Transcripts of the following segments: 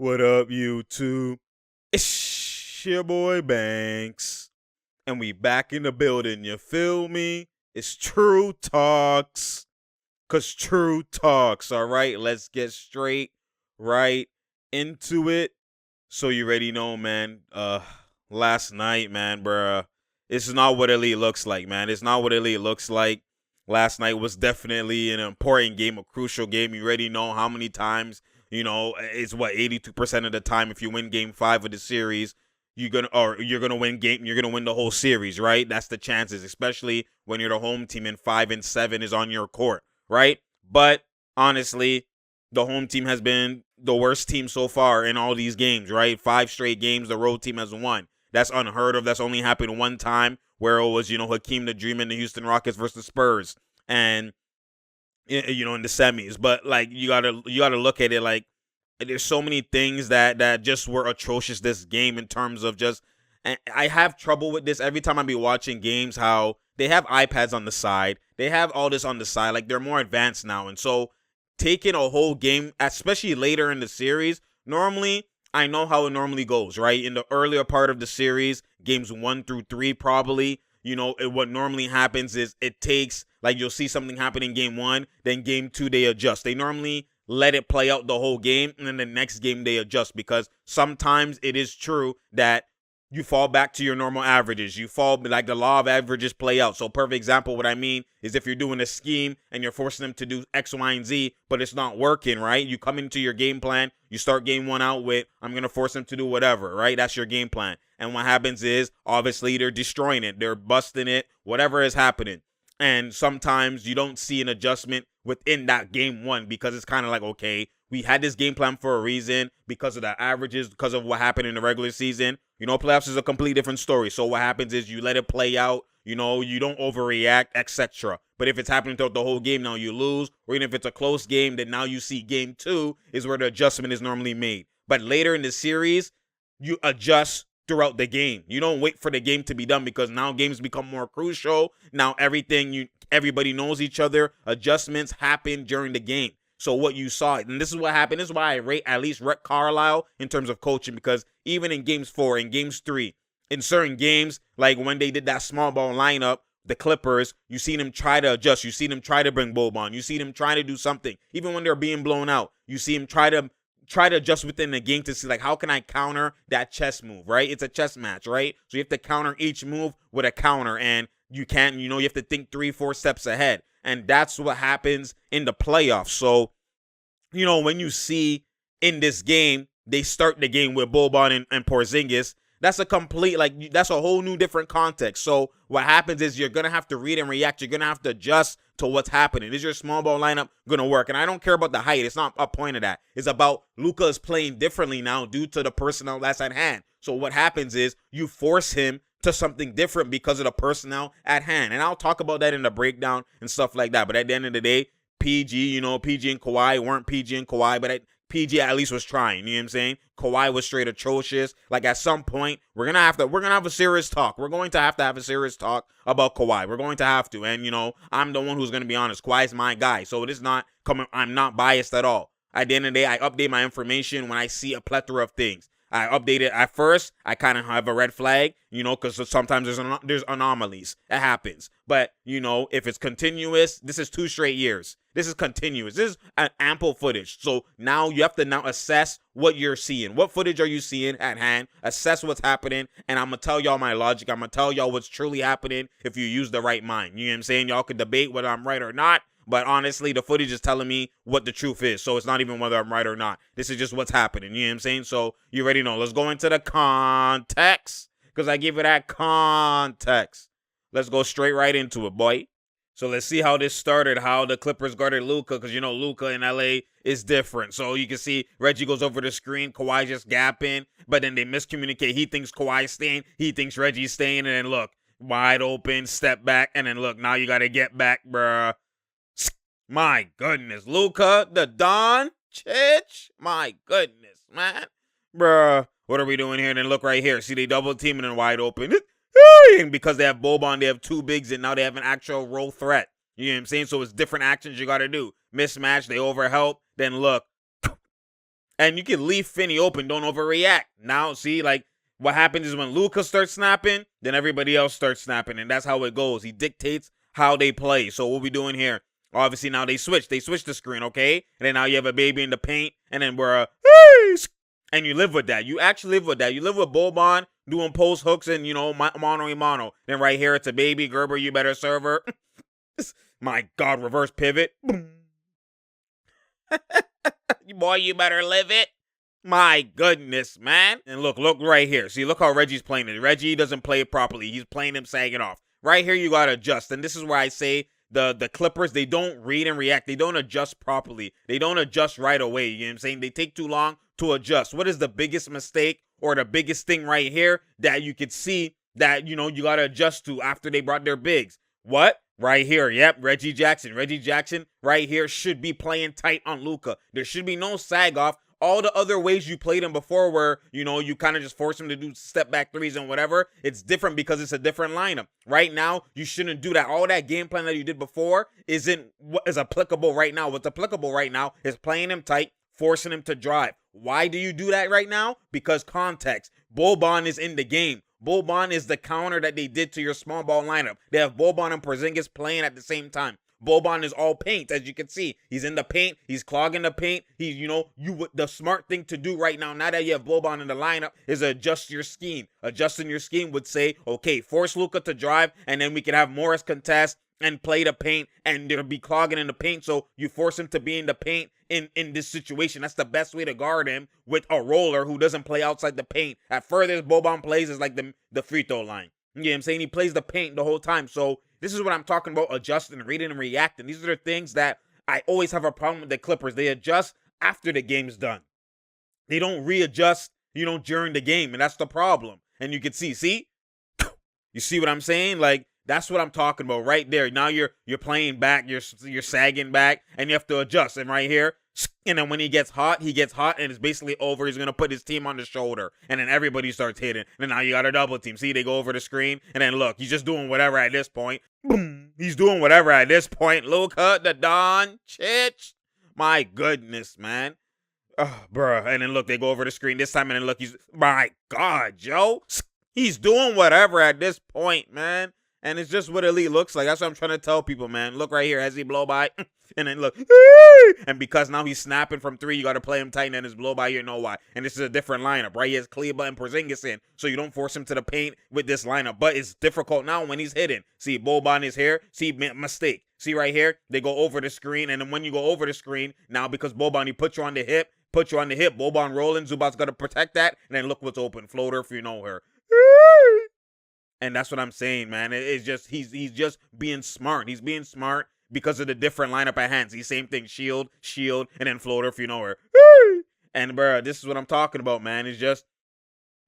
What up, YouTube? It's your boy Banks, and we back in the building. You feel me? It's True Talks, cause True Talks. All right, let's get straight right into it. So you already know, man. Last night, man, bruh, it's not what Elite looks like, man. It's not what Elite looks like. Last night was definitely an important game, a crucial game. You already know how many times. It's what 82% of the time. If you win Game 5 of the series, you're gonna win the whole series, right? That's the chances, especially when you're the home team and 5 and 7 is on your court, right? But honestly, the home team has been the worst team so far in all these games, right? 5 straight games the road team has won. That's unheard of. That's only happened one time where it was, Hakeem the Dream and the Houston Rockets versus Spurs. And, in the semis. But, like, you gotta look at it like there's so many things that just were atrocious this game in terms of just, and I have trouble with this every time I be watching games, how they have iPads on the side. They have all this on the side. Like, they're more advanced now. And so taking a whole game, especially later in the series, normally I know how it normally goes, right? In the earlier part of the series, games 1 through 3 probably, what normally happens is it takes, like, you'll see something happen in game 1, then game 2 they adjust. They normally let it play out the whole game, and then the next game they adjust, because sometimes it is true that you fall back to your normal averages. You fall, like, the law of averages play out. So perfect example, what I mean is if you're doing a scheme and you're forcing them to do X, Y, and Z, but it's not working, right? You come into your game plan, you start game 1 out with, I'm going to force them to do whatever, right? That's your game plan. And what happens is, obviously, they're destroying it. They're busting it, whatever is happening. And sometimes you don't see an adjustment within that game 1, because it's kind of like, okay, we had this game plan for a reason, because of the averages, because of what happened in the regular season. Playoffs is a completely different story. So what happens is you let it play out. You don't overreact, etc. But if it's happening throughout the whole game, now you lose. Or even if it's a close game, then now you see game 2 is where the adjustment is normally made. But later in the series, you adjust throughout the game. You don't wait for the game to be done, because now games become more crucial. Now everybody knows each other. Adjustments happen during the game. So what you saw, and this is what happened. This is why I rate at least Rhett Carlisle in terms of coaching, because even in games 4 and games 3, in certain games, like when they did that small ball lineup, the Clippers, you see them try to adjust. You see them try to bring Boban. You see them trying to do something. Even when they're being blown out, you see them try to adjust within the game to see, like, how can I counter that chess move, right? It's a chess match, right? So you have to counter each move with a counter, and you can't, you have to think 3-4 steps ahead. And that's what happens in the playoffs. So, when you see in this game, they start the game with Boban and Porzingis, that's a complete, that's a whole new different context. So what happens is you're going to have to read and react. You're going to have to adjust to what's happening. Is your small ball lineup going to work? And I don't care about the height. It's not a point of that. It's about Luka is playing differently now due to the personnel that's at hand. So what happens is you force him to something different because of the personnel at hand. And I'll talk about that in the breakdown and stuff like that. But at the end of the day, PG, PG and Kawhi weren't PG and Kawhi, but PG at least was trying. You know what I'm saying? Kawhi was straight atrocious. Like, at some point, we're gonna have a serious talk. We're going to have a serious talk about Kawhi. We're going to have to. And I'm the one who's gonna be honest. Kawhi's my guy, so it is not coming. I'm not biased at all. At the end of the day, I update my information when I see a plethora of things. I update it at first. I kind of have a red flag, because sometimes there's anomalies. It happens. But, if it's continuous, this is 2 straight years. This is continuous. This is an ample footage. So now you have to now assess what you're seeing. What footage are you seeing at hand? Assess what's happening. And I'm going to tell y'all my logic. I'm going to tell y'all what's truly happening if you use the right mind. You know what I'm saying? Y'all could debate whether I'm right or not. But honestly, the footage is telling me what the truth is. So it's not even whether I'm right or not. This is just what's happening. You know what I'm saying? So you already know. Let's go into the context, because I give it that context. Let's go straight right into it, boy. So let's see how this started, how the Clippers guarded Luka, because, Luka in LA is different. So you can see Reggie goes over the screen, Kawhi just gapping, but then they miscommunicate. He thinks Kawhi's staying, he thinks Reggie's staying, and then look, wide open, step back, and then look, now you got to get back, bruh. My goodness, Luka, the Doncic, my goodness, man. Bruh, what are we doing here? And then look right here. See, they double teaming and wide open. And because they have Boban, they have 2 bigs, and now they have an actual role threat. You know what I'm saying? So it's different actions you got to do. Mismatch, they overhelp. Then look, And you can leave Finney open. Don't overreact. Now, see, like, what happens is when Luka starts snapping, then everybody else starts snapping. And that's how it goes. He dictates how they play. So what we doing here? Obviously, now they switch. They switch the screen, okay? And then now you have a baby in the paint. And then we're and you live with that. You actually live with that. You live with Boban doing post hooks and, mano a mano. Then right here, it's a baby. Gerber, you better serve her. My God, reverse pivot. Boy, you better live it. My goodness, man. And look right here. See, look how Reggie's playing it. Reggie doesn't play it properly. He's playing him sagging off. Right here, you got to adjust. And this is where I say the Clippers, they don't read and react. They don't adjust properly. They don't adjust right away. You know what I'm saying? They take too long to adjust. What is the biggest mistake or the biggest thing right here that you could see that, you got to adjust to after they brought their bigs? What? Right here, yep, Reggie Jackson. Reggie Jackson right here should be playing tight on Luka. There should be no sag off. All the other ways you played him before where, you kind of just force him to do step back threes and whatever, it's different because it's a different lineup. Right now, you shouldn't do that. All that game plan that you did before isn't what is applicable right now. What's applicable right now is playing him tight, forcing him to drive. Why do you do that right now? Because context. Boban is in the game. Boban is the counter that they did to your small ball lineup. They have Boban and Porzingis playing at the same time. Boban is all paint, as you can see. He's in the paint. He's clogging the paint. He's, the smart thing to do right now that you have Boban in the lineup, is adjust your scheme. Adjusting your scheme would say, okay, force Luka to drive, and then we can have Morris contest and play the paint, and they'll be clogging in the paint, so you force him to be in the paint in this situation. That's the best way to guard him with a roller who doesn't play outside the paint. At furthest Boban plays is like the free throw line. You know what I'm saying? He plays the paint the whole time. So this is what I'm talking about, adjusting, reading, and reacting. These are the things that I always have a problem with the Clippers. They adjust after the game's done. They don't readjust, during the game, and that's the problem. And you can see? You see what I'm saying? Like, that's what I'm talking about right there. Now you're playing back, you're sagging back, and you have to adjust. And right here, and then when he gets hot, and it's basically over. He's going to put his team on the shoulder, and then everybody starts hitting. And now you got a double team. See, they go over the screen, and then look, he's just doing whatever at this point. Boom. He's doing whatever at this point. Luka Doncic. My goodness, man. Bruh. And then look, they go over the screen this time, and then look, my God, Joe. He's doing whatever at this point, man. And it's just what elite looks like. That's what I'm trying to tell people, man. Look right here. Has he blow by? And then look. And because now he's snapping from three, you got to play him tight and then his blow by. You know why. And this is a different lineup, right? He has Kleba and Porzingis in. So you don't force him to the paint with this lineup. But it's difficult now when he's hitting. See, Boban is here. See, mistake. See right here? They go over the screen. And then when you go over the screen, now because Boban, he puts you on the hip. Boban rolling. Zubac's got to protect that. And then look what's open. Floater if you know her. And that's what I'm saying, man. It's just he's just being smart. He's being smart because of the different lineup at hand. See, same thing, shield, and then floater if you know her. And bro, this is what I'm talking about, man. It's just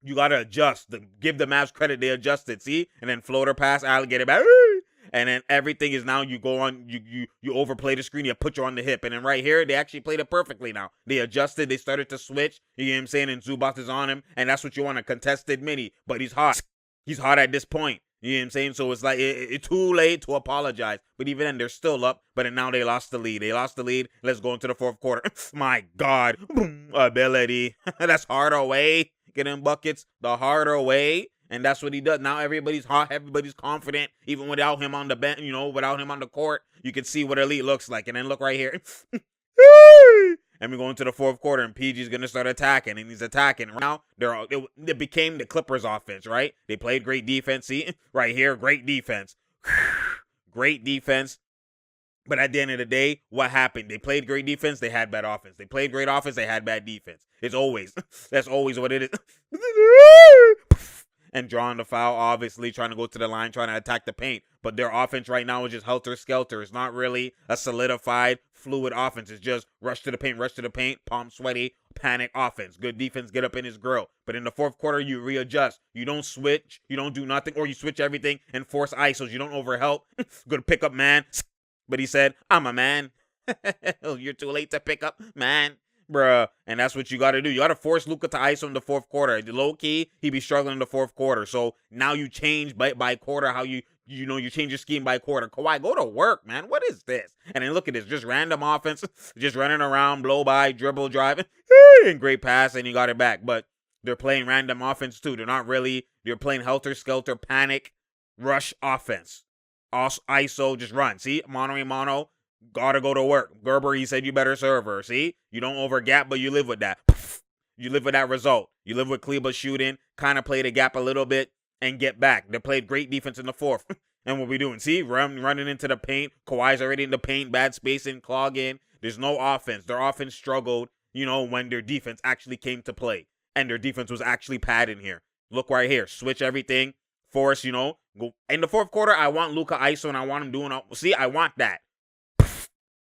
you gotta adjust. Give the Mavs credit, they adjusted. See, and then floater pass, alligator back. And then everything is now you go on, you overplay the screen, you put you on the hip. And then right here, they actually played it perfectly now. They adjusted, they started to switch. You know what I'm saying? And Zubac is on him, and that's what you want, a contested mini. But he's hot. He's hot at this point. You know what I'm saying? So it's like it's too late to apologize. But even then, they're still up. But now they lost the lead. Let's go into the fourth quarter. My God. Ability. That's harder way. Getting buckets the harder way. And that's what he does. Now everybody's hot. Everybody's confident. Even without him on the bench, without him on the court, you can see what elite looks like. And then look right here. And we go into the fourth quarter, and PG's going to start attacking, and he's attacking. Now, it became the Clippers' offense, right? They played great defense. See, right here, great defense. Great defense. But at the end of the day, what happened? They played great defense, they had bad offense. They played great offense, they had bad defense. It's always. That's always what it is. And drawing the foul, obviously, trying to go to the line, trying to attack the paint. But their offense right now is just helter-skelter. It's not really a solidified, fluid offense. It's just rush to the paint, palm sweaty, panic offense. Good defense, get up in his grill. But in the fourth quarter, you readjust. You don't switch. You don't do nothing. Or you switch everything and force ISOs. You don't overhelp. Good pick up, man. But he said, I'm a man. You're too late to pick up, man. Bruh, and that's what you got to do. You got to force Luka to ISO in the fourth quarter. Low key, he be struggling in the fourth quarter. So now you change by quarter how you you change your scheme by quarter. Kawhi, go to work, man. What is this? And then look at this, just random offense, just running around, blow by, dribble, drive, and great pass, and you got it back. But they're playing random offense too. They're playing helter-skelter, panic, rush offense. Also, ISO, just run. See, mono, gotta go to work. Gerber, he said you better serve her. See, you don't overgap, but you live with that. You live with that result. You live with Kleba shooting, kind of play the gap a little bit, and get back. They played great defense in the fourth. And what we doing? See, running into the paint. Kawhi's already in the paint, bad spacing, clogging. There's no offense. Their offense struggled, when their defense actually came to play. And their defense was actually padding here. Look right here. Switch everything. Force, go. In the fourth quarter, I want Luka ISO, and I want him doing see, I want that.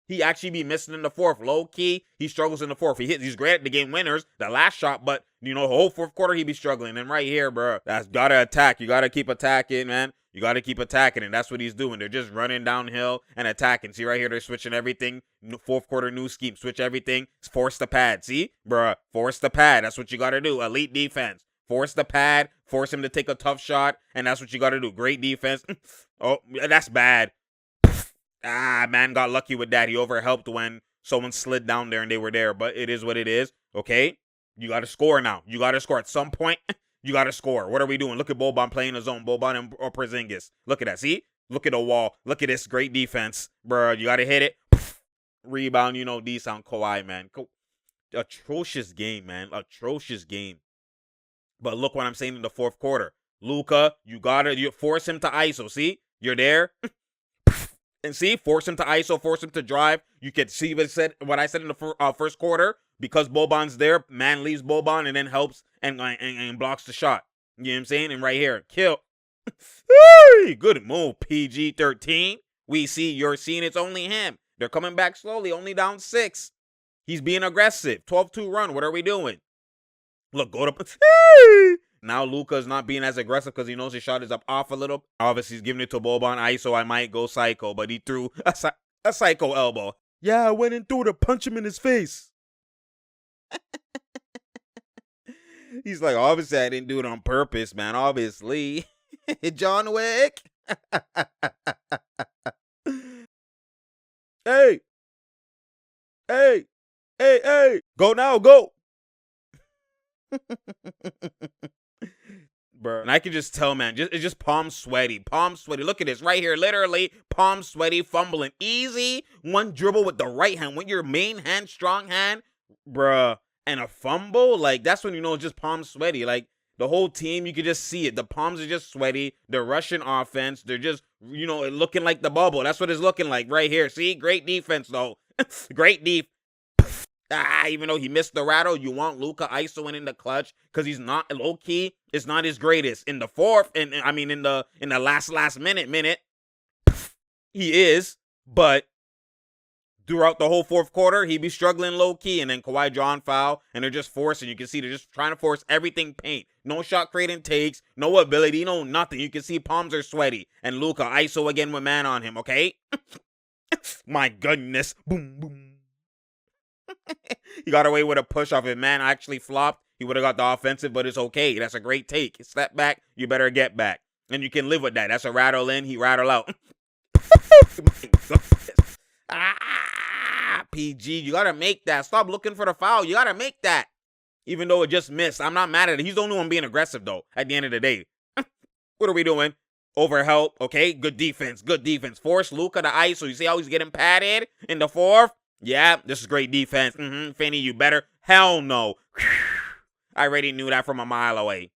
He actually be missing in the fourth. Low key, he struggles in the fourth. He's great at the game winners, the last shot, but the whole fourth quarter he be struggling. And right here, bro, that's gotta attack. You gotta keep attacking, man. You gotta keep attacking, and that's what he's doing. They're just running downhill and attacking. See right here, they're switching everything. Fourth quarter new scheme. Switch everything. Force the pad. See, bro, force the pad. That's what you gotta do. Elite defense. Force the pad. Force him to take a tough shot, and that's what you gotta do. Great defense. Oh, that's bad. Man got lucky with that. He overhelped when someone slid down there and they were there. But it is what it is, okay? You got to score now. You got to score. At some point, you got to score. What are we doing? Look at Boban playing his zone. Boban or Porzingis. Look at that. See? Look at the wall. Look at this great defense. Bro, you got to hit it. Rebound, D-sound Kawhi, man. Atrocious game, man. Atrocious game. But look what I'm saying in the fourth quarter. Luka, you force him to ISO. See? You're there. And see, force him to ISO, force him to drive. You can see what I said in the first quarter. Because Boban's there, man leaves Boban and then helps and blocks the shot. You know what I'm saying? And right here, kill. Good move, PG-13. We see you're seeing it's only him. They're coming back slowly, only down 6. He's being aggressive. 12-2 run. What are we doing? Look, go to... Now Luka's not being as aggressive because he knows his shot is up off a little. Obviously, he's giving it to Boban ISO. I might go psycho, but he threw a psycho elbow. Yeah, I went in through to punch him in his face. He's like, obviously, I didn't do it on purpose, man. Obviously. John Wick. Hey. Go now, go. Bro, and I can just tell, man, it's just palm sweaty. Look at this right here, literally palm sweaty, fumbling. Easy, one dribble with the right hand, with your main hand, strong hand, bruh, and a fumble, like, that's when it's just palm sweaty. Like, the whole team, you can just see it. The palms are just sweaty. They're rushing offense. They're just, looking like the bubble. That's what it's looking like right here. See, great defense, though. Great defense. Even though he missed the rattle, you want Luka ISOing in the clutch because he's not low key. It's not his greatest in the fourth, and I mean in the last minute. He is, but throughout the whole fourth quarter, he be struggling low key, and then Kawhi drawing foul, and they're just forcing. You can see they're just trying to force everything paint. No shot creating takes, no ability, no nothing. You can see palms are sweaty, and Luka ISO again with man on him. Okay, my goodness, boom boom. He got away with a push off. If man actually flopped, he would have got the offensive, but it's okay. That's a great take. Step back, you better get back. And you can live with that. That's a rattle in, he rattle out. PG, you got to make that. Stop looking for the foul. You got to make that. Even though it just missed. I'm not mad at it. He's the only one being aggressive, though, at the end of the day. What are we doing? Overhelp, okay? Good defense. Force Luka to ISO. You see how he's getting padded in the fourth? Yeah, this is great defense. Finney, you better. Hell no. I already knew that from a mile away.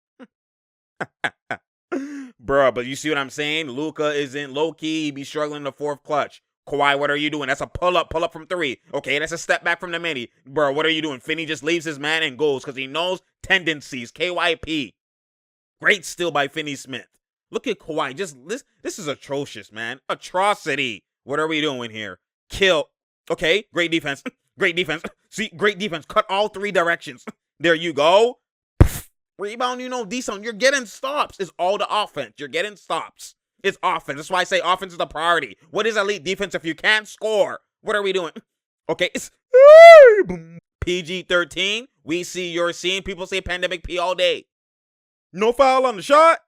Bruh, but you see what I'm saying? Luka isn't low-key. He be struggling in the fourth clutch. Kawhi, what are you doing? That's a pull-up from 3. Okay, that's a step back from the mini. Bruh, what are you doing? Finney just leaves his man and goes because he knows tendencies. KYP. Great steal by Finney Smith. Look at Kawhi. This is atrocious, man. Atrocity. What are we doing here? Kill. Okay, great defense. See, great defense. Cut all 3 directions. There you go. Rebound, decent. You're getting stops. It's all the offense. You're getting stops. It's offense. That's why I say offense is the priority. What is elite defense if you can't score? What are we doing? Okay, it's PG-13. We see you're seeing. People say pandemic P all day. No foul on the shot.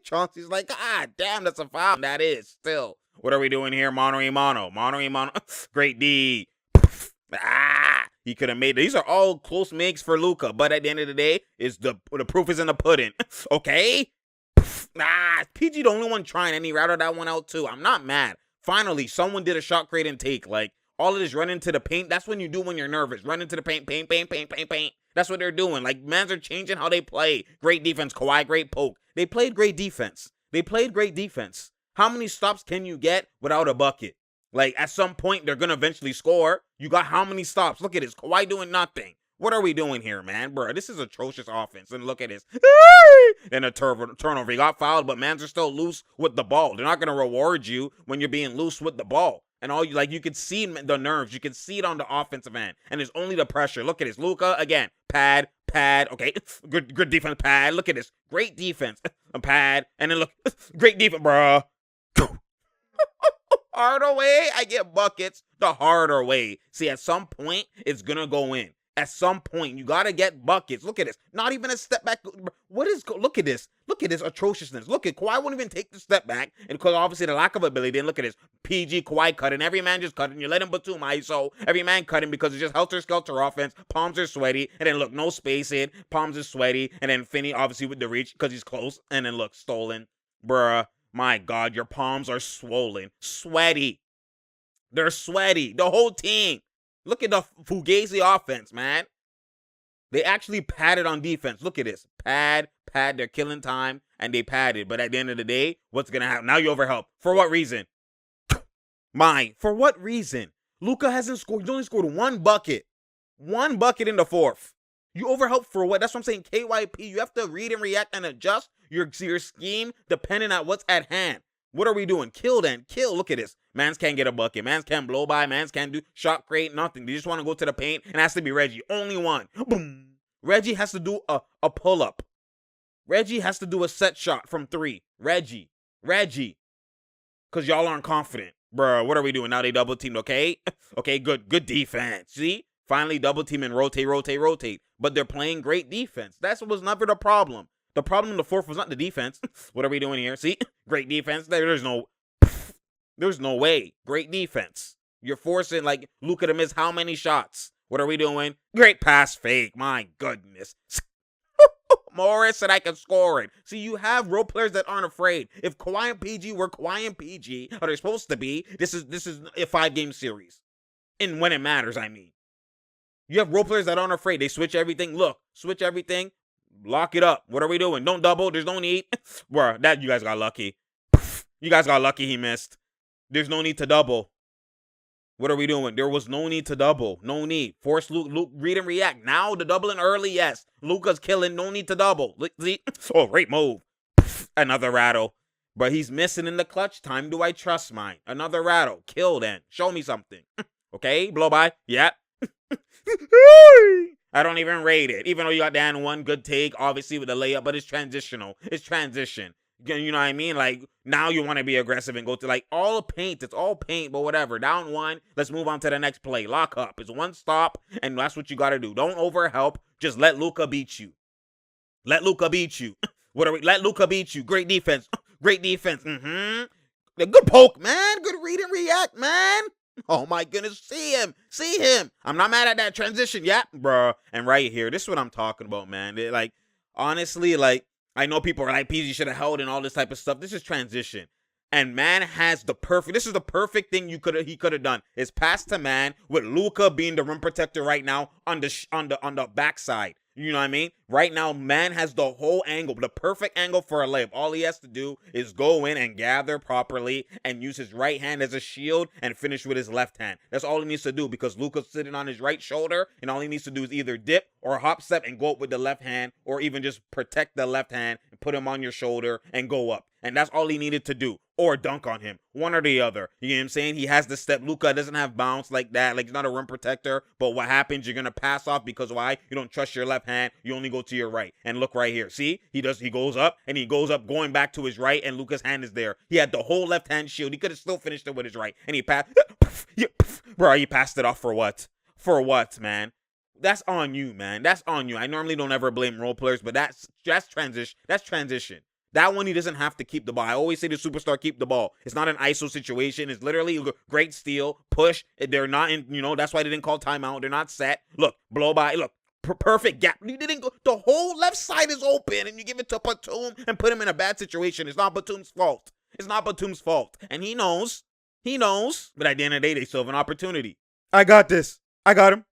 Chauncey's like, God damn, that's a foul. That is still. What are we doing here? Mono. Great D. He could have made it. These are all close makes for Luka, but at the end of the day, is the proof is in the pudding. Okay? PG the only one trying, and he routed that one out too. I'm not mad. Finally, someone did a shot create and take. Like, all of this run into the paint, that's when you do when you're nervous. Run into the paint. That's what they're doing. Like, mans are changing how they play. Great defense, Kawhi, great poke. They played great defense. How many stops can you get without a bucket? Like, at some point, they're going to eventually score. You got how many stops? Look at this. Kawhi doing nothing. What are we doing here, man? Bro, this is atrocious offense. And look at this. Then a turnover. He got fouled, but mans are still loose with the ball. They're not going to reward you when you're being loose with the ball. And all you can see the nerves. You can see it on the offensive end. And it's only the pressure. Look at this. Luka, again, pad. Okay, good defense, pad. Look at this. Great defense. A pad. And then look, great defense, bro. Harder way, I get buckets the harder way. See, at some point, it's going to go in. At some point, you got to get buckets. Look at this. Not even a step back. Look at this. Look at this atrociousness. Look at Kawhi won't even take the step back. And because obviously the lack of ability. Then look at this. PG, Kawhi cutting. Every man just cutting. You let him Batum ISO. Every man cutting because it's just helter-skelter offense. Palms are sweaty. And then look, no space in. Palms are sweaty. And then Finney obviously with the reach because he's close. And then look, stolen. Bruh. My God, your palms are swollen. Sweaty. They're sweaty. The whole team. Look at the Fugazi offense, man. They actually padded on defense. Look at this. Pad. They're killing time, and they padded. But at the end of the day, what's going to happen? Now you overhelp. For what reason? For what reason? Luka hasn't scored. He's only scored one bucket. One bucket in the fourth. You overhelp for what? That's what I'm saying. KYP, you have to read and react and adjust your scheme depending on what's at hand. What are we doing? Kill then. Kill. Look at this. Mans can't get a bucket. Mans can't blow by. Mans can't do shot create. Nothing. They just want to go to the paint, and it has to be Reggie. Only one. Boom. Reggie has to do a pull-up. Reggie has to do a set shot from 3. Reggie. Because y'all aren't confident. Bruh, what are we doing? Now they double teamed, okay? Okay, good defense. See? Finally double team and rotate. But they're playing great defense. That was never the problem. The problem in the fourth was not the defense. What are we doing here? See? Great defense. There's no way. Great defense. You're forcing, like, Luka to miss how many shots? What are we doing? Great pass fake. My goodness. Morris said I can score it. See, you have role players that aren't afraid. If Kawhi and PG were Kawhi and PG, or they're supposed to be, this is a 5-game series. And when it matters, I mean. You have role players that aren't afraid. They switch everything. Look, switch everything. Lock it up. What are we doing? Don't double. There's no need. Bruh, that you guys got lucky. You guys got lucky he missed. There's no need to double. What are we doing? There was no need to double. No need. Force Luke, read and react. Now the doubling early, yes. Luka's killing. No need to double. See? Oh, great move. Another rattle. But he's missing in the clutch time. Do I trust mine? Another rattle. Kill then. Show me something. Okay, blow by. Yeah. I don't even rate it. Even though you got down one good take, obviously with the layup, but it's transitional. It's transition. You know what I mean? Like, now you want to be aggressive and go to, like, all paint. It's all paint, but whatever. Down one, let's move on to the next play. Lock up. It's one stop, and that's what you got to do. Don't overhelp. Just let Luka beat you. Let Luka beat you. Let Luka beat you. Great defense. Great defense. The good poke, man. Good read and react, man. Oh, my goodness. See him. I'm not mad at that transition. Yeah, bro. And right here, this is what I'm talking about, man. Like, honestly, like, I know people are like, PG should have held and all this type of stuff. This is transition. And man has this is the perfect thing he could have done. Is pass to man with Luka being the rim protector right now on the backside. You know what I mean? Right now, man has the whole angle, the perfect angle for a layup. All he has to do is go in and gather properly and use his right hand as a shield and finish with his left hand. That's all he needs to do because Luka's sitting on his right shoulder, and all he needs to do is either dip or hop step and go up with the left hand, or even just protect the left hand and put him on your shoulder and go up. And that's all he needed to do. Or dunk on him. One or the other. You know what I'm saying? He has the step. Luka doesn't have bounce like that. Like, he's not a rim protector. But what happens? You're going to pass off because why? You don't trust your left hand. You only go to your right. And look right here. See? He goes up going back to his right, and Luka's hand is there. He had the whole left hand shield. He could have still finished it with his right. And he passed. Bro, he passed it off for what? For what, man? That's on you, man. That's on you. I normally don't ever blame role players, but that's transition. That's transition. That one, he doesn't have to keep the ball. I always say the superstar keep the ball. It's not an ISO situation. It's literally a great steal, push. They're not in, that's why they didn't call timeout. They're not set. Look, blow by. Look, perfect gap. You didn't go. The whole left side is open, and you give it to Batum and put him in a bad situation. It's not Batum's fault. It's not Batum's fault. And he knows. He knows. But at the end of the day, they still have an opportunity. I got this. I got him.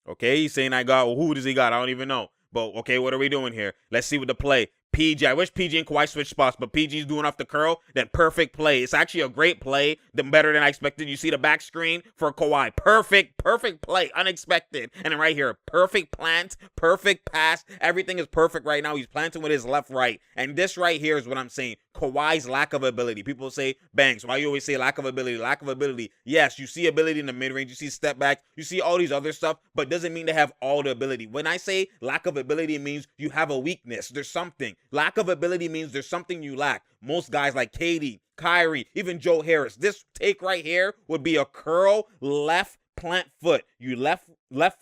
Okay, he's saying I got. Well, who does he got? I don't even know. But, okay, what are we doing here? Let's see what the play. PG. I wish PG and Kawhi switched spots, but PG's doing off the curl. That perfect play. It's actually a great play. Better than I expected. You see the back screen for Kawhi. Perfect play. Unexpected. And then right here, perfect plant, perfect pass. Everything is perfect right now. He's planting with his left, right. And this right here is what I'm saying. Kawhi's lack of ability. People say, Banks, why you always say lack of ability? Lack of ability. Yes, you see ability in the mid-range. You see step back. You see all these other stuff, but doesn't mean they have all the ability. When I say lack of ability, it means you have a weakness. There's something. Lack of ability means there's something you lack. Most guys like KD, Kyrie, even Joe Harris. This take right here would be a curl left plant foot. You left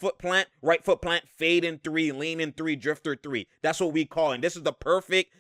foot plant, right foot plant, fade in 3, lean in 3, drifter 3. That's what we call. And this is the perfect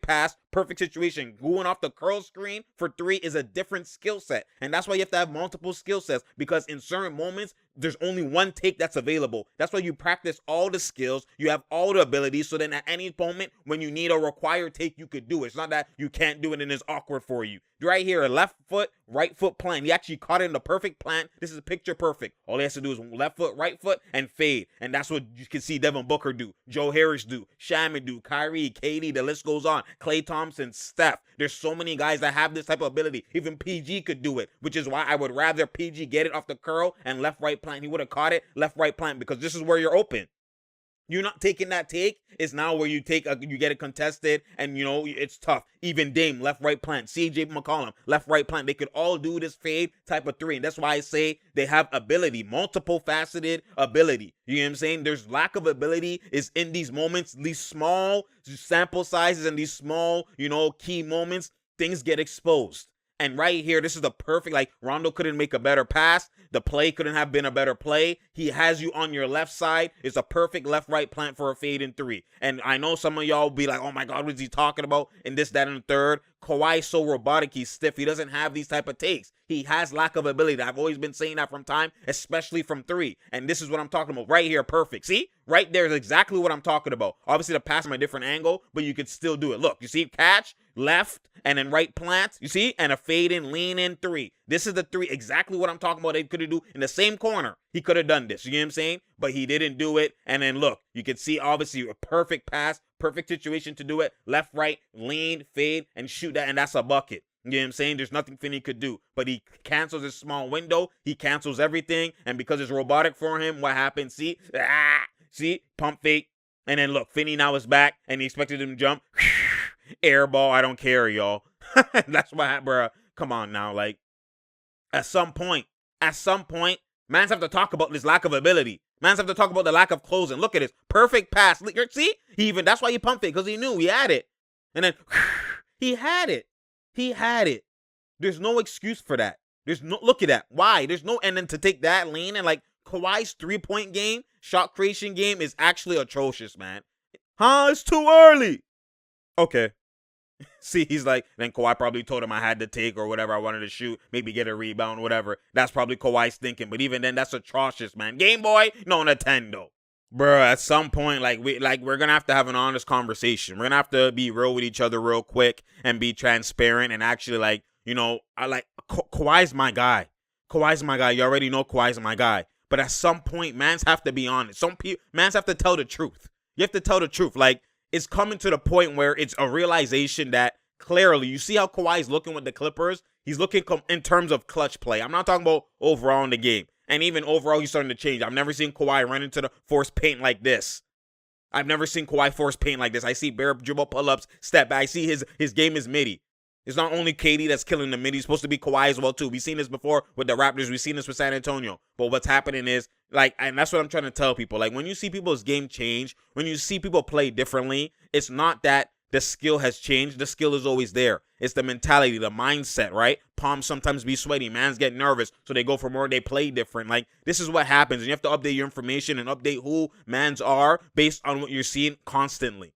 pass, perfect situation. Going off the curl screen for 3 is a different skill set. And that's why you have to have multiple skill sets, because in certain moments, there's only one take that's available. That's why you practice all the skills. You have all the abilities. So then at any moment when you need a required take, you could do it. It's not that you can't do it and it's awkward for you. Right here, left foot, right foot plant. He actually caught it in the perfect plant. This is picture perfect. All he has to do is left foot, right foot, and fade. And that's what you can see Devin Booker do, Joe Harris do, Shaman do, Kyrie, KD, the list goes on. Klay Thompson, Steph. There's so many guys that have this type of ability. Even PG could do it, which is why I would rather PG get it off the curl and left, right plant. He would have caught it left, right plant, because this is where you're open. You're not taking that take. It's now where you you get it contested, and it's tough. Even Dame, left, right plant. CJ McCollum, left, right plant. They could all do this fade type of 3. And that's why I say they have ability, multiple faceted ability. You know what I'm saying? There's lack of ability is in these moments, these small sample sizes and these small, key moments, things get exposed. And right here, this is the perfect, Rondo couldn't make a better pass. The play couldn't have been a better play. He has you on your left side. It's a perfect left-right plant for a fade in 3. And I know some of y'all will be like, oh my God, what is he talking about? And this, that, and the third. Kawhi's so robotic, he's stiff. He doesn't have these type of takes. He has lack of ability. I've always been saying that from time, especially from 3. And this is what I'm talking about right here. Perfect. See? Right there is exactly what I'm talking about. Obviously, the pass from a different angle, but you could still do it. Look, you see? Catch, left, and then right plant. You see? And a fade in, lean in 3. This is the 3. Exactly what I'm talking about. They could have do in the same corner. He could have done this. You know what I'm saying? But he didn't do it. And then look, you can see obviously a perfect pass, perfect situation to do it. Left, right, lean, fade, and shoot that. And that's a bucket. You know what I'm saying? There's nothing Finney could do. But he cancels his small window. He cancels everything. And because it's robotic for him, what happens? See? See? Pump fake. And then look, Finney now is back. And he expected him to jump. Air ball. I don't care, y'all. That's what happened, bro. Come on now. At some point, mans have to talk about this lack of ability. Mans have to talk about the lack of closing. Look at this. Perfect pass. See? That's why he pumped it, because he knew he had it. And then he had it. He had it. There's no excuse for that. Look at that. Why? There's no, and then to take that lean and Kawhi's 3-point game, shot creation game is actually atrocious, man. It's too early. Okay. See, he's then Kawhi probably told him I had to take or whatever. I wanted to shoot, maybe get a rebound, whatever. That's probably Kawhi's thinking. But even then, that's atrocious, man. Game Boy, no Nintendo. Bro, at some point, we're gonna have to have an honest conversation. We're gonna have to be real with each other real quick and be transparent and actually Kawhi's my guy. Kawhi's my guy. You already know Kawhi's my guy. But at some point, mans have to be honest. Mans have to tell the truth. You have to tell the truth. It's coming to the point where it's a realization that clearly, you see how Kawhi's looking with the Clippers? He's looking in terms of clutch play. I'm not talking about overall in the game. And even overall, he's starting to change. I've never seen Kawhi run into the force paint like this. I've never seen Kawhi force paint like this. I see bare dribble pull-ups, step back. I see his game is midi. It's not only KD that's killing the midi. It's supposed to be Kawhi as well, too. We've seen this before with the Raptors. We've seen this with San Antonio. But what's happening is, and that's what I'm trying to tell people. When you see people's game change, when you see people play differently, it's not that the skill has changed. The skill is always there. It's the mentality, the mindset, right? Palms sometimes be sweaty. Mans get nervous, so they go for more. They play different. This is what happens. And you have to update your information and update who mans are based on what you're seeing constantly.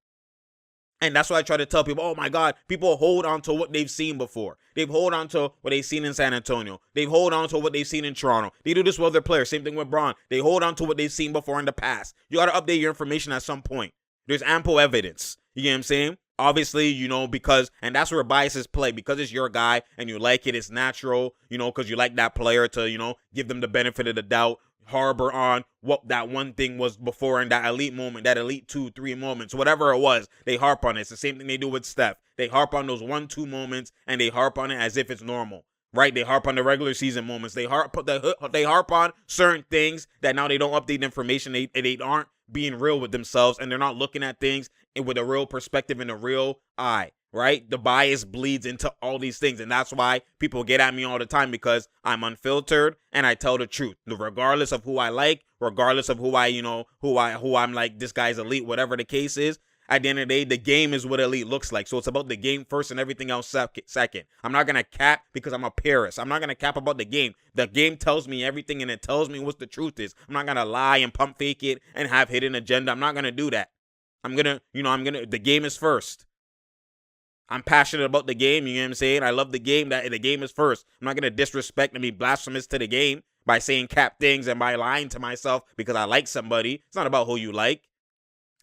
And that's why I try to tell people, oh my God, people hold on to what they've seen before. They've hold on to what they've seen in San Antonio. They've hold on to what they've seen in Toronto. They do this with other players. Same thing with Braun. They hold on to what they've seen before in the past. You got to update your information at some point. There's ample evidence. You get what I'm saying? Obviously, because, and that's where biases play. Because it's your guy and you like it, it's natural, because you like that player to, give them the benefit of the doubt. Harbor on what that one thing was before in that elite moment, that elite 2-3 moments, whatever it was, they harp on it. It's the same thing they do with Steph. They harp on those 1-2 moments and they harp on it as if it's normal, right? They harp on the regular season moments. They harp on certain things that now they don't update information. They aren't being real with themselves and they're not looking at things with a real perspective and a real eye. Right? The bias bleeds into all these things. And that's why people get at me all the time, because I'm unfiltered and I tell the truth. Regardless of who I like, regardless of who I'm like, this guy's elite, whatever the case is, at the end of the day, the game is what elite looks like. So it's about the game first and everything else second. I'm not going to cap because I'm a purist. I'm not going to cap about the game. The game tells me everything and it tells me what the truth is. I'm not going to lie and pump fake it and have hidden agenda. I'm not going to do that. The game is first. I'm passionate about the game, you know what I'm saying? I love the game. That the game is first. I'm not going to disrespect and be blasphemous to the game by saying cap things and by lying to myself because I like somebody. It's not about who you like.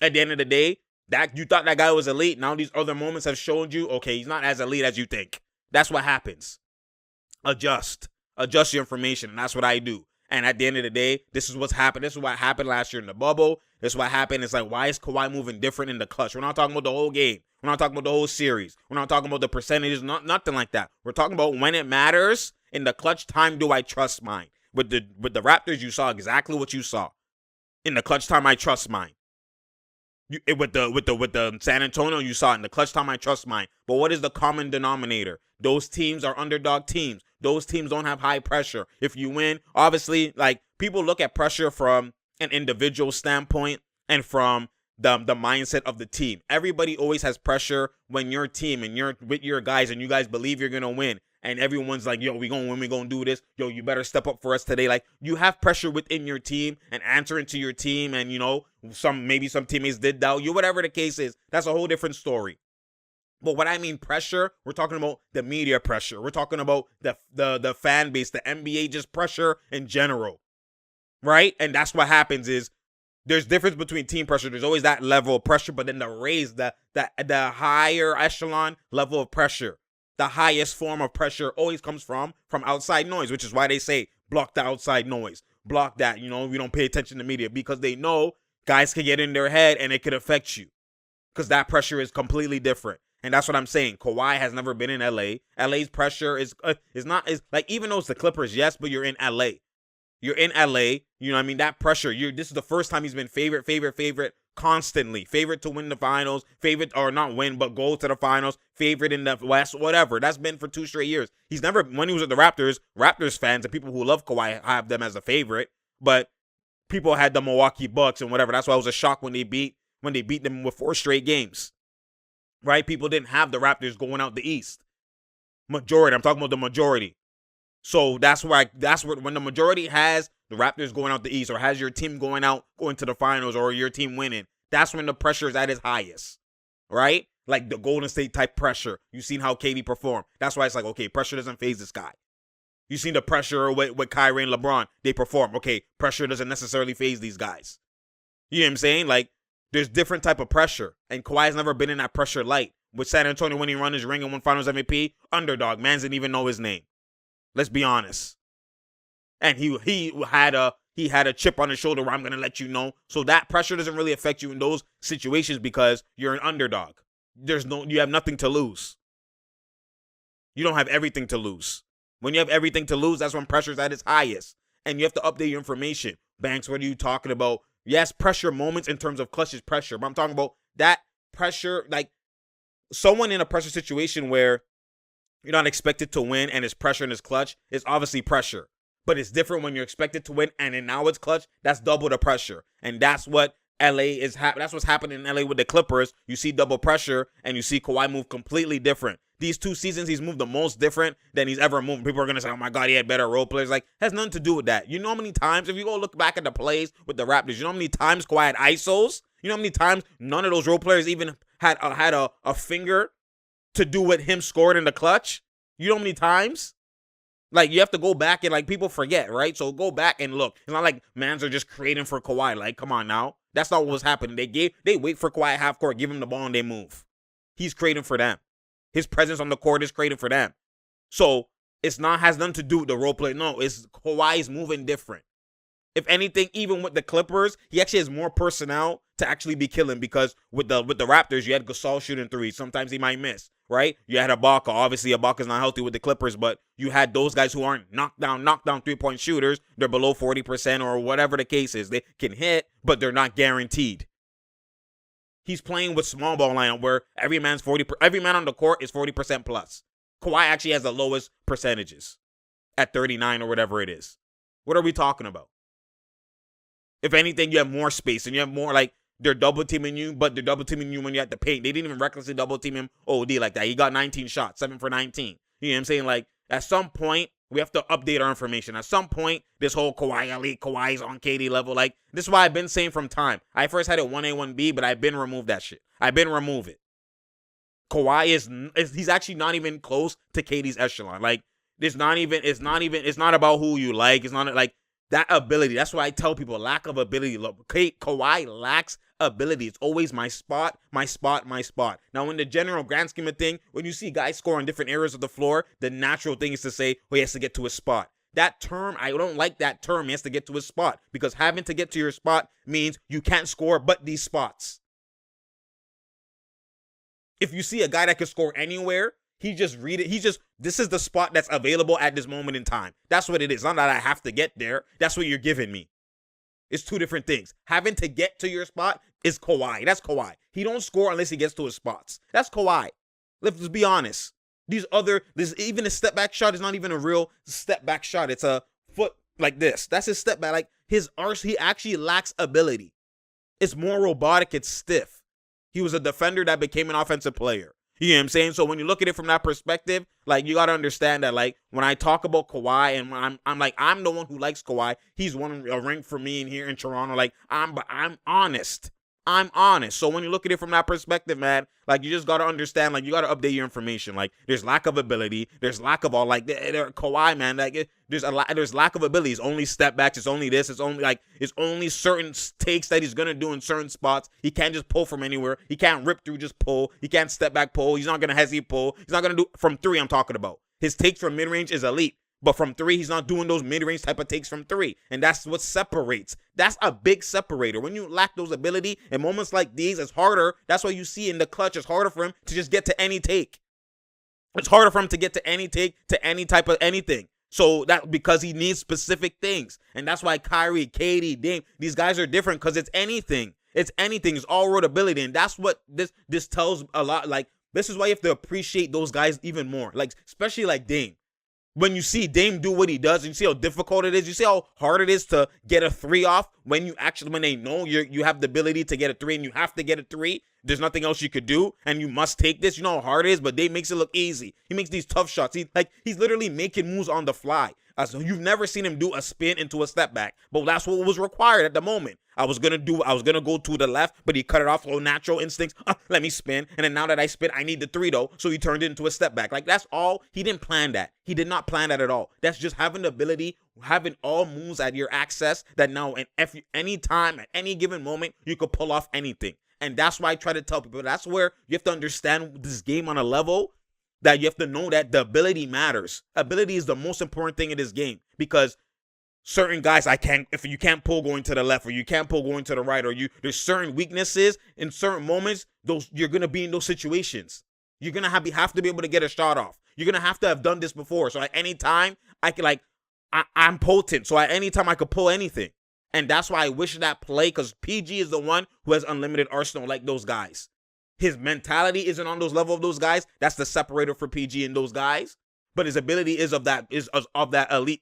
At the end of the day, that you thought that guy was elite. Now these other moments have shown you, okay, he's not as elite as you think. That's what happens. Adjust your information, and that's what I do. And at the end of the day, this is what's happened. This is what happened last year in the bubble. This is what happened. It's like, why is Kawhi moving different in the clutch? We're not talking about the whole game. We're not talking about the whole series. We're not talking about the percentages, nothing like that. We're talking about when it matters. In the clutch time, do I trust mine? With the Raptors, you saw exactly what you saw. In the clutch time, I trust mine. With the San Antonio, you saw it. In the clutch time, I trust mine. But what is the common denominator? Those teams are underdog teams. Those teams don't have high pressure. If you win, obviously, like, people look at pressure from an individual standpoint and from the mindset of the team. Everybody always has pressure when your team and you're with your guys and you guys believe you're gonna win. And everyone's like, yo, we gonna win, we gonna do this. Yo, you better step up for us today. Like, you have pressure within your team and answering to your team. And, maybe some teammates did doubt you, whatever the case is. That's a whole different story. But what I mean pressure, we're talking about the media pressure. We're talking about the fan base, the NBA, just pressure in general, right? And that's what happens is there's difference between team pressure. There's always that level of pressure, but then the higher echelon level of pressure, the highest form of pressure always comes from outside noise, which is why they say block the outside noise. Block that, we don't pay attention to media, because they know guys can get in their head and it could affect you because that pressure is completely different. And that's what I'm saying. Kawhi has never been in LA. LA's pressure is like, even though it's the Clippers, yes, but you're in LA. You're in LA. You know what I mean? That pressure. This is the first time he's been favorite constantly. Favorite to win the finals. Favorite, or not win, but go to the finals. Favorite in the West, whatever. That's been for 2 straight years. He's never, when he was at the Raptors fans and people who love Kawhi have them as a favorite. But people had the Milwaukee Bucks and whatever. That's why it was a shock when they beat them with 4 straight games. Right? People didn't have the Raptors going out the East. Majority. I'm talking about the majority. So that's when the majority has the Raptors going out the East, or has your team going to the finals, or your team winning, that's when the pressure is at its highest. Right? Like the Golden State type pressure. You've seen how KD performed. That's why it's like, okay, pressure doesn't faze this guy. You've seen the pressure with Kyrie and LeBron. They perform. Okay, pressure doesn't necessarily faze these guys. You know what I'm saying? Like, there's different type of pressure, and Kawhi's never been in that pressure light. With San Antonio when he won his ring and won Finals MVP, underdog, man didn't even know his name. Let's be honest. And he had a chip on his shoulder where I'm gonna let you know. So that pressure doesn't really affect you in those situations because you're an underdog. You have nothing to lose. You don't have everything to lose. When you have everything to lose, that's when pressure's at its highest, and you have to update your information. Banks, what are you talking about? Yes, pressure moments in terms of clutch is pressure, but I'm talking about that pressure, like someone in a pressure situation where you're not expected to win and it's pressure and it's clutch, it's obviously pressure. But it's different when you're expected to win and then now it's clutch. That's double the pressure. And that's what LA is that's what's happening in LA with the Clippers. You see double pressure and you see Kawhi move completely different. These 2 seasons, he's moved the most different than he's ever moved. People are going to say, oh my God, he had better role players. Like, has nothing to do with that. You know how many times, if you go look back at the plays with the Raptors, you know how many times Kawhi had ISOs? You know how many times none of those role players even had a finger to do what him scored in the clutch? You know how many times? Like, you have to go back and, like, people forget, right? So go back and look. It's not like mans are just creating for Kawhi. Like, come on now. That's not what was happening. They wait for Kawhi at half court, give him the ball, and they move. He's creating for them. His presence on the court is creating for them. So it's not has nothing to do with the role play. No, it's Kawhi's moving different. If anything, even with the Clippers, he actually has more personnel to actually be killing, because with the Raptors, you had Gasol shooting threes. Sometimes he might miss, right? You had Ibaka. Obviously, Ibaka's not healthy with the Clippers, but you had those guys who aren't knockdown three-point shooters. They're below 40% or whatever the case is. They can hit, but they're not guaranteed. He's playing with small ball lineup where every man on the court is 40% plus. Kawhi actually has the lowest percentages at 39 or whatever it is. What are we talking about? If anything, you have more space and you have more, like, they're double teaming you, but they're double teaming you when you have to paint. They didn't even recklessly double team him OD like that. He got 19 shots, 7 for 19. You know what I'm saying? Like, at some point, we have to update our information. At some point, this whole Kawhi elite, Kawhi's on KD level, like, this is why I've been saying from time. I first had it 1A, 1B, but I've been removed that shit. I've been remove it. Kawhi he's actually not even close to KD's echelon. Like, it's not about who you like. It's not like that ability. That's why I tell people, lack of ability. Look, Kawhi lacks ability. It's always my spot, my spot, my spot. Now, in the general grand scheme of thing, when you see guys score on different areas of the floor, the natural thing is to say, well, he has to get to his spot. That term, I don't like that term. He has to get to his spot, because having to get to your spot means you can't score but these spots. If you see a guy that can score anywhere, this is the spot that's available at this moment in time. That's what it is. Not that I have to get there. That's what you're giving me. It's two different things. Having to get to your spot is Kawhi. That's Kawhi. He don't score unless he gets to his spots. That's Kawhi. Let's be honest. Even a step back shot is not even a real step back shot. It's a foot like this. That's his step back. Like, he actually lacks ability. It's more robotic. It's stiff. He was a defender that became an offensive player. You know what I'm saying? So when you look at it from that perspective, like, you got to understand that, like, when I talk about Kawhi and when I'm the one who likes Kawhi, he's won a ring for me in here in Toronto. Like, I'm honest. I'm honest. So when you look at it from that perspective, man, like, you just got to understand, like, you got to update your information. Like, there's lack of ability. There's lack of all, like, Kawhi, man, like, there's lack of ability. It's only step backs. It's only this. It's only certain takes that he's going to do in certain spots. He can't just pull from anywhere. He can't rip through, just pull. He can't step back pull. He's not going to hesitate pull. He's not going to do from three, I'm talking about. His takes from mid-range is elite. But from three, he's not doing those mid-range type of takes from three. And that's what separates. That's a big separator. When you lack those ability in moments like these, it's harder. That's why you see in the clutch, it's harder for him to just get to any take. It's harder for him to get to any take, to any type of anything. So that because he needs specific things. And that's why Kyrie, KD, Dame, these guys are different, because it's anything. It's anything. It's all road ability. And that's what this tells a lot. Like, this is why you have to appreciate those guys even more. Like, especially like Dame. When you see Dame do what he does, and you see how difficult it is, you see how hard it is to get a three off when they know you have the ability to get a three and you have to get a three. There's nothing else you could do, and you must take this. You know how hard it is, but Dame makes it look easy. He makes these tough shots. He's literally making moves on the fly. So you've never seen him do a spin into a step back, but that's what was required at the moment. I was gonna go to the left, but he cut it off. Natural instincts. Let me spin, and then now that I spin, I need the three though. So he turned it into a step back. Like, that's all. He didn't plan that. He did not plan that at all. That's just having the ability, having all moves at your access. That now, and any time at any given moment, you could pull off anything. And that's why I try to tell people. That's where you have to understand this game on a level that you have to know that the ability matters. Ability is the most important thing in this game, because certain guys, if you can't pull going to the left, or you can't pull going to the right, or there's certain weaknesses in certain moments, you're going to be in those situations. You're going to have to be able to get a shot off. You're going to have done this before. So at any time, I'm potent. So at any time I could pull anything. And that's why I wish that play, because PG is the one who has unlimited arsenal like those guys. His mentality isn't on those level of those guys. That's the separator for PG and those guys. But his ability is of that elite,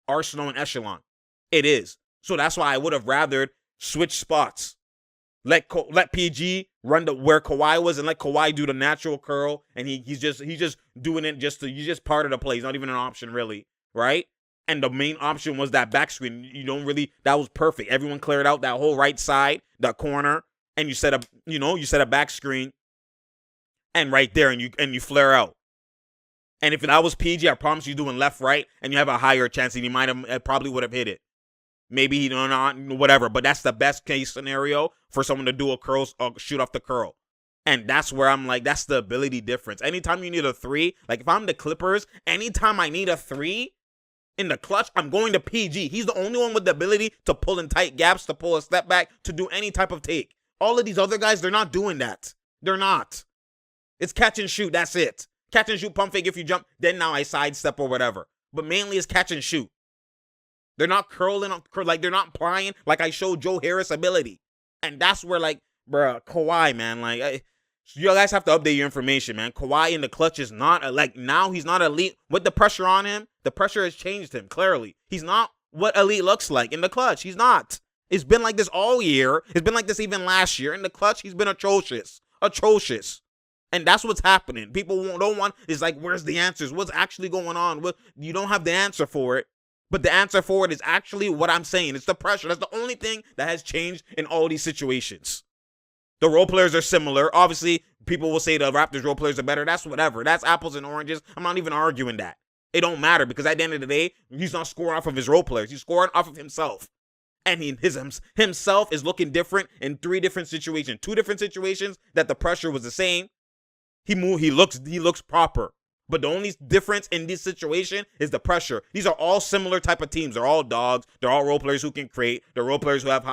arsenal and echelon. It is. So that's why I would have rather switch spots. Let PG run to where Kawhi was, and let Kawhi do the natural curl, and he's just doing it he's just part of the play. He's not even an option really, right? And the main option was that back screen. That was perfect. Everyone cleared out that whole right side, that corner, and you set a back screen, and right there, and you flare out. And if that was PG, I promise you doing left, right, and you have a higher chance, and you probably would have hit it. Maybe he not, whatever, but that's the best case scenario for someone to do a curl, shoot off the curl. And that's where I'm like, that's the ability difference. Anytime you need a 3, like if I'm the Clippers, anytime I need a 3 in the clutch, I'm going to PG. He's the only one with the ability to pull in tight gaps, to pull a step back, to do any type of take. All of these other guys, they're not doing that. They're not. It's catch and shoot, that's it. Catch and shoot, pump fake if you jump, then now I sidestep or whatever. But mainly it's catch and shoot. They're not curling, like they're not plying like I showed Joe Harris ability. And that's where, like, bruh, Kawhi, man, like, you guys have to update your information, man. Kawhi in the clutch is not, like, now he's not elite. With the pressure on him, the pressure has changed him, clearly. He's not what elite looks like in the clutch. He's not. It's been like this all year. It's been like this even last year. In the clutch, he's been atrocious. Atrocious. And that's what's happening. People don't want, it's like, where's the answers? What's actually going on? You don't have the answer for it. But the answer for it is actually what I'm saying. It's the pressure. That's the only thing that has changed in all these situations. The role players are similar. Obviously, people will say the Raptors role players are better. That's whatever. That's apples and oranges. I'm not even arguing that. It don't matter because at the end of the day, he's not scoring off of his role players. He's scoring off of himself. And himself is looking different in 3 different situations. 2 different situations that the pressure was the same. He looks proper. But the only difference in this situation is the pressure. These are all similar type of teams. They're all dogs. They're all role players who can create. They're role players who have,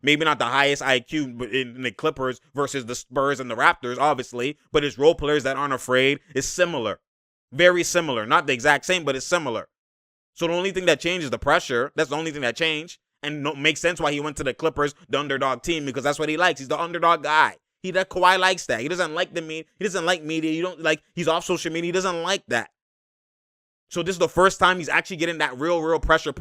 maybe not the highest IQ in the Clippers versus the Spurs and the Raptors, obviously. But it's role players that aren't afraid. It's similar. Very similar. Not the exact same, but it's similar. So the only thing that changed is the pressure. That's the only thing that changed. And makes sense why he went to the Clippers, the underdog team, because that's what he likes. He's the underdog guy. Kawhi likes that. He doesn't like the media. He doesn't like media. He's off social media. He doesn't like that. So this is the first time he's actually getting that real pressure.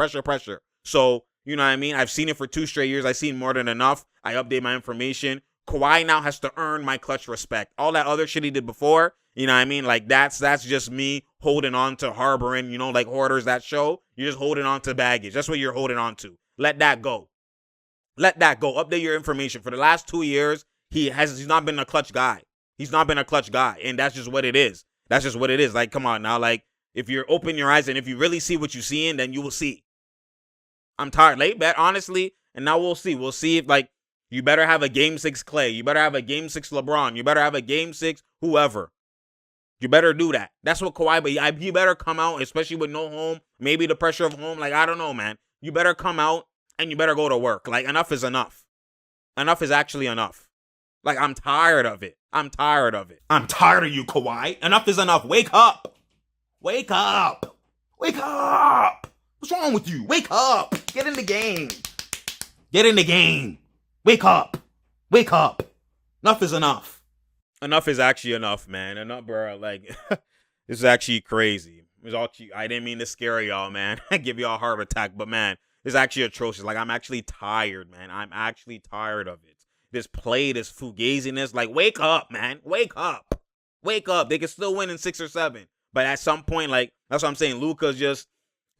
So, you know what I mean? I've seen it for 2 straight years. I've seen more than enough. I update my information. Kawhi now has to earn my clutch respect. All that other shit he did before, you know what I mean? Like, that's just me holding on to harboring, like Hoarders, that show. You're just holding on to baggage. That's what you're holding on to. Let that go. Let that go. Update your information. For the last 2 years, he's not been a clutch guy. He's not been a clutch guy. And that's just what it is. That's just what it is. Like, come on now. Like, if you open your eyes and if you really see what you're seeing, then you will see. I'm tired. Late bet, honestly. And now we'll see. We'll see if, like, you better have a Game 6 Clay. You better have a Game 6 LeBron. You better have a Game 6 whoever. You better do that. That's what Kawhi, but you better come out, especially with no home, maybe the pressure of home. Like, I don't know, man. You better come out and you better go to work. Like, enough is enough. Enough is actually enough. Like, I'm tired of it. I'm tired of it. I'm tired of you, Kawhi. Enough is enough. Wake up. Wake up. Wake up. What's wrong with you? Wake up. Get in the game. Get in the game. Wake up. Wake up. Enough is enough. Enough is actually enough, man. Enough, bro. Like, this is actually crazy. It was all cute. I didn't mean to scare y'all, man. Give y'all a heart attack. But, man, it's actually atrocious. Like, I'm actually tired, man. I'm actually tired of it. This play, this fugaziness, like, wake up, man. Wake up. Wake up. They can still win in 6 or 7. But at some point, like, that's what I'm saying. Luka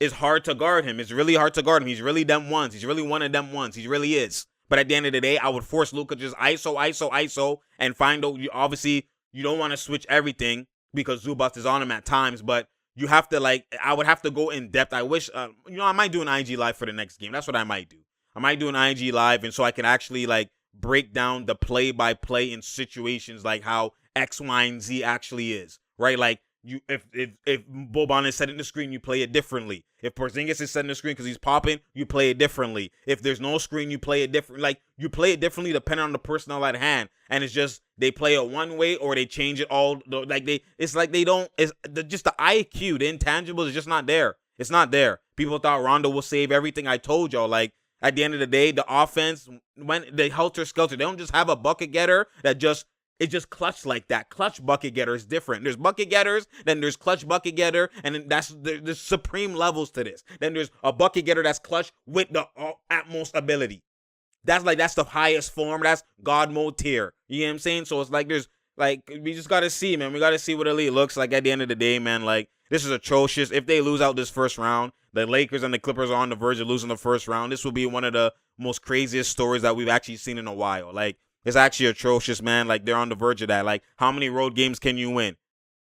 is hard to guard him. It's really hard to guard him. He's really them ones. He's really one of them ones. He really is. But at the end of the day, I would force Luka just ISO, and find out. Obviously, you don't want to switch everything because Zubac is on him at times. But you have to, like, I would have to go in depth. I wish, I might do an IG live for the next game. That's what I might do. I might do an IG live, and so I can actually, like, break down the play-by-play in situations like how X, Y, and Z actually is, right? Like, if Boban is setting the screen, you play it differently. If Porzingis is setting the screen because he's popping, you play it differently. If there's no screen, you play it different. Like, you play it differently depending on the personnel at hand. And it's just they play it one way or they change it all. Like, it's like they don't. It's just the IQ, the intangibles is just not there. It's not there. People thought Rondo will save everything. I told y'all, like, at the end of the day, the offense, when they helter-skelter, they don't just have a bucket getter that it's just clutch like that. Clutch bucket getter is different. There's bucket getters, then there's clutch bucket getter, and then there's supreme levels to this. Then there's a bucket getter that's clutch with the utmost ability. That's the highest form. That's God mode tier. You know what I'm saying? So it's like we just got to see, man. We got to see what elite looks like at the end of the day, man. Like, this is atrocious. If they lose out this first round, The Lakers and the Clippers are on the verge of losing the first round. This will be one of the most craziest stories that we've actually seen in a while. Like, it's actually atrocious, man. Like, they're on the verge of that. Like, how many road games can you win?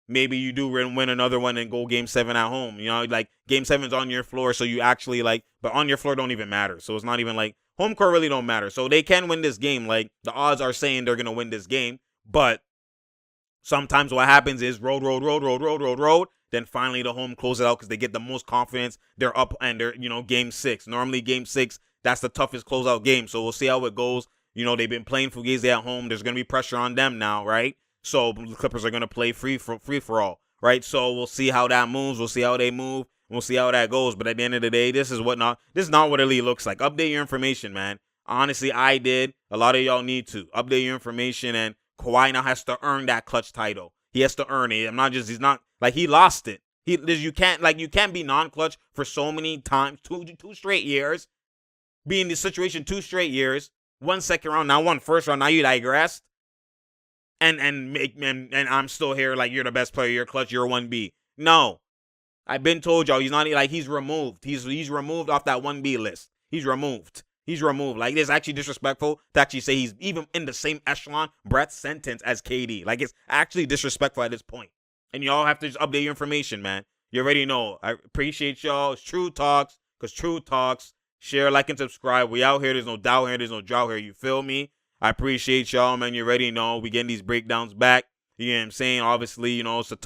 Maybe you do win another one and go game 7 at home. You know, like, game 7's on your floor, so you actually, like, but on your floor don't even matter. So it's not even like, home court really don't matter. So they can win this game. Like, the odds are saying they're going to win this game. But sometimes what happens is road. Then finally the home closes it out because they get the most confidence. They're up and they're, game 6. Normally game 6, that's the toughest closeout game. So we'll see how it goes. They've been playing Fugazi at home. There's going to be pressure on them now, right? So the Clippers are going to play free for all, right? So we'll see how that moves. We'll see how they move. We'll see how that goes. But at the end of the day, this is not what elite looks like. Update your information, man. Honestly, I did. A lot of y'all need to update your information, and Kawhi now has to earn that clutch title. He has to earn it. He's not like he lost it. You can't be non-clutch for so many times, two straight years, be in this situation 2 straight years, 1 second round, now 1 first round, now you digressed. And I'm still here like you're the best player, you're clutch, you're 1B. No. I've been told y'all he's not like he's removed. He's removed off that 1B list. He's removed. Like, it's actually disrespectful to actually say he's even in the same echelon, breath sentence as KD. Like, it's actually disrespectful at this point. And y'all have to just update your information, man. You already know. I appreciate y'all. It's True Talks, because True Talks. Share, like, and subscribe. We out here. There's no doubt here. There's no drought here. You feel me? I appreciate y'all, man. You already know. We getting these breakdowns back. You know what I'm saying? Obviously, it's a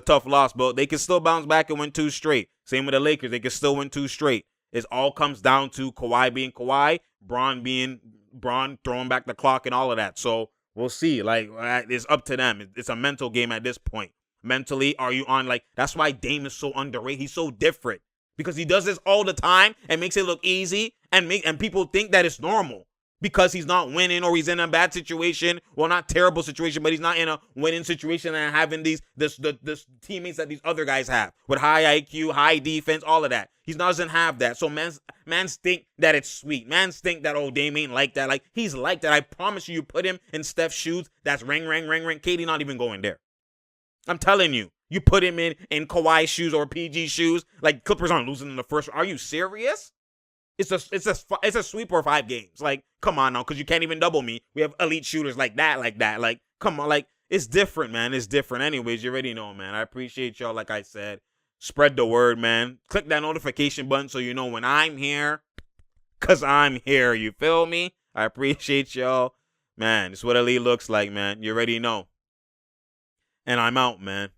tough loss, but they can still bounce back and win 2 straight. Same with the Lakers. They can still win 2 straight. It all comes down to Kawhi being Kawhi, Bron being Bron, throwing back the clock and all of that. So we'll see. Like, it's up to them. It's a mental game at this point. Mentally, are you on, like, that's why Dame is so underrated. He's so different because he does this all the time and makes it look easy, and people think that it's normal because he's not winning or he's in a bad situation. Well, not terrible situation, but he's not in a winning situation and having this teammates that these other guys have with high IQ, high defense, all of that. He doesn't have that. So mans think that it's sweet. Mans think that, oh, Dame ain't like that. Like, he's like that. I promise you put him in Steph's shoes, that's ring. KD not even going there. I'm telling you. You put him in Kawhi's shoes or PG shoes, like, Clippers aren't losing in the first. Are you serious? It's a sweep or 5 games. Like, come on now, because you can't even double me. We have elite shooters like that. Like, come on, like, it's different, man. It's different. Anyways, you already know, man. I appreciate y'all, like I said. Spread the word, man. Click that notification button so you know when I'm here, because I'm here. You feel me? I appreciate y'all. Man, it's what elite looks like, man. You already know. And I'm out, man.